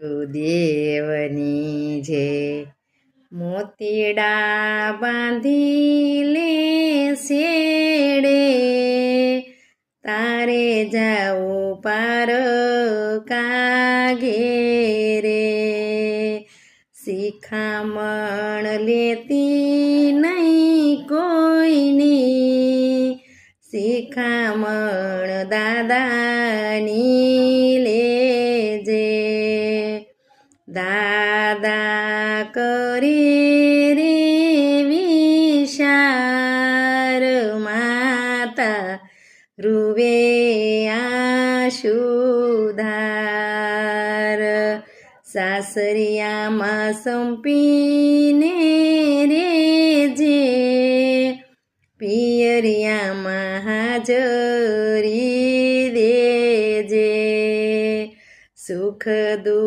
ગુરુદેવની જે મોતીડા બાંધી લે શેડે તારે જાવું પાર કાઘેરે શિખામણ લેતી નહીં કોઈની શિખામણ દાદાની લેજે દાદા કરે રે વિચાર માતા રૂવે આશુધાર સાસરિયામાં સંપીને રેજે પિયરિયામાં હાજરી દેજે સુખ દુઃખ